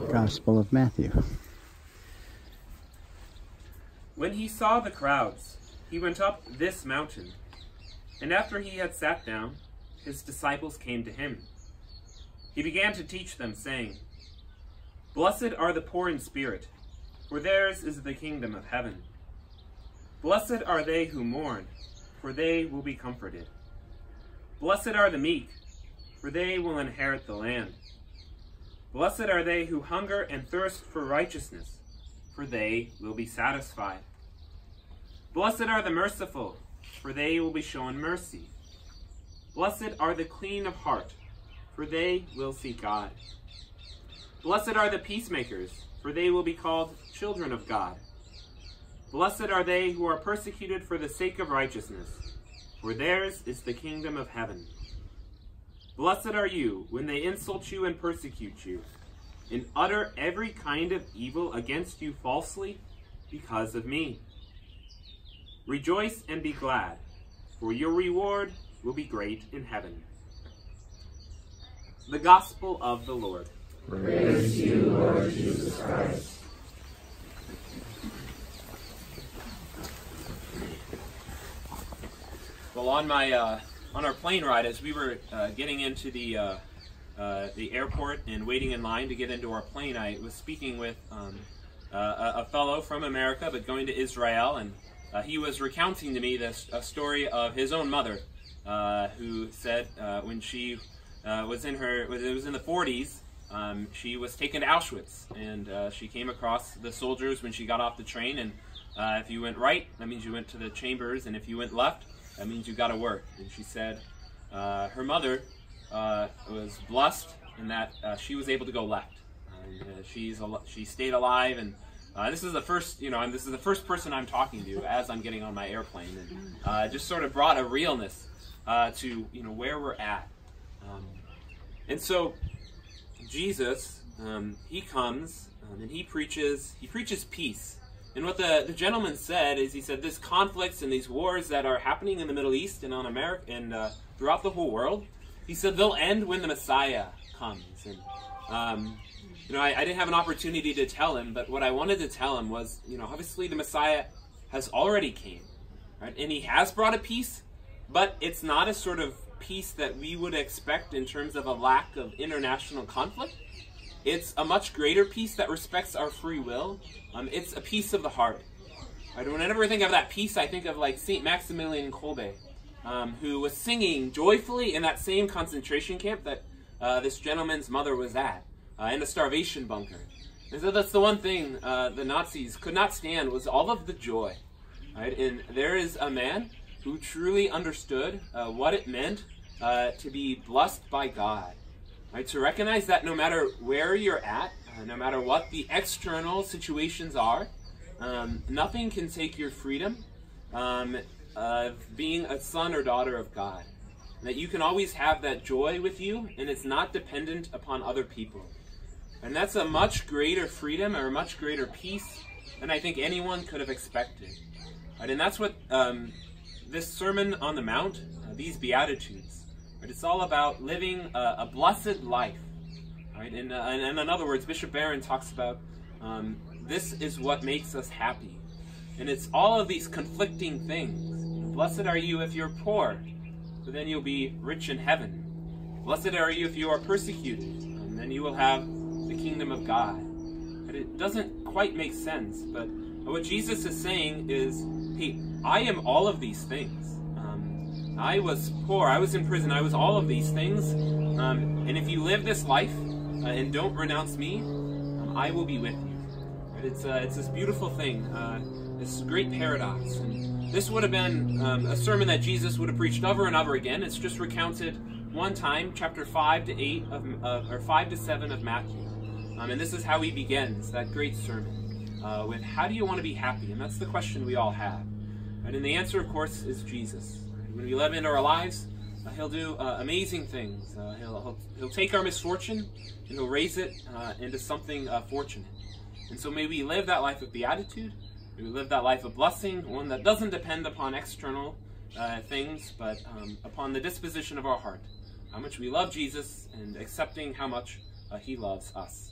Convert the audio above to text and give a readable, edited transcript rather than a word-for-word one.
Gospel of Matthew. When he saw the crowds, he went up this mountain, and after he had sat down, his disciples came to him. He began to teach them, saying, "Blessed are the poor in spirit, for theirs is the kingdom of heaven. Blessed are they who mourn, for they will be comforted. Blessed are the meek, for they will inherit the land. Blessed are they who hunger and thirst for righteousness, for they will be satisfied. Blessed are the merciful, for they will be shown mercy. Blessed are the clean of heart, for they will see God. Blessed are the peacemakers, for they will be called children of God. Blessed are they who are persecuted for the sake of righteousness, for theirs is the kingdom of heaven. Blessed are you when they insult you and persecute you, and utter every kind of evil against you falsely because of me. Rejoice and be glad, for your reward will be great in heaven." The Gospel of the Lord. Praise to you, Lord Jesus Christ. Well, on our plane ride, as we were getting into the airport and waiting in line to get into our plane, I was speaking with a fellow from America, but going to Israel, and he was recounting to me a story of his own mother, who said when she was in the 40s, she was taken to Auschwitz, and she came across the soldiers when she got off the train, and if you went right, that means you went to the chambers, and if you went left, that means you got to work. And she said her mother was blessed in that she was able to go left. She stayed alive, and this is the first, this is the first person I'm talking to as I'm getting on my airplane, and just sort of brought a realness to where we're at. And so Jesus, he comes and he preaches peace. And what the gentleman said is, he said, this conflicts and these wars that are happening in the Middle East and on America and throughout the whole world, he said they'll end when the Messiah comes. And I didn't have an opportunity to tell him, but what I wanted to tell him was, obviously the Messiah has already came, right? And he has brought a peace, but it's not a sort of peace that we would expect in terms of a lack of international conflict. It's a much greater peace that respects our free will. It's a peace of the heart. Right? Whenever I think of that peace, I think of like St. Maximilian Kolbe, who was singing joyfully in that same concentration camp that this gentleman's mother was at, in a starvation bunker. And so that's the one thing the Nazis could not stand, was all of the joy. Right? And there is a man who truly understood what it meant to be blessed by God. Right? To recognize that no matter where you're at, no matter what the external situations are, nothing can take your freedom of being a son or daughter of God. That you can always have that joy with you, and it's not dependent upon other people. And that's a much greater freedom, or a much greater peace, than I think anyone could have expected. Right? And that's what this Sermon on the Mount, these Beatitudes, right? It's all about living a blessed life. Right? And in other words, Bishop Barron talks about this is what makes us happy. And it's all of these conflicting things. Blessed are you if you're poor, for then you'll be rich in heaven. Blessed are you if you are persecuted, and then you will have the kingdom of God. And it doesn't quite make sense, but what Jesus is saying is, hey, I am all of these things. I was poor, I was in prison, I was all of these things. And if you live this life and don't renounce me, I will be with you. And it's this beautiful thing, this great paradox. And this would have been a sermon that Jesus would have preached over and over again. It's just recounted one time, chapter 5 to 7 of Matthew. And this is how he begins that great sermon, with how do you want to be happy? And that's the question we all have. And the answer, of course, is Jesus. When we live into our lives, he'll do amazing things. He'll take our misfortune and he'll raise it into something fortunate. And so may we live that life of beatitude. May we live that life of blessing, one that doesn't depend upon external things, but upon the disposition of our heart. How much we love Jesus and accepting how much he loves us.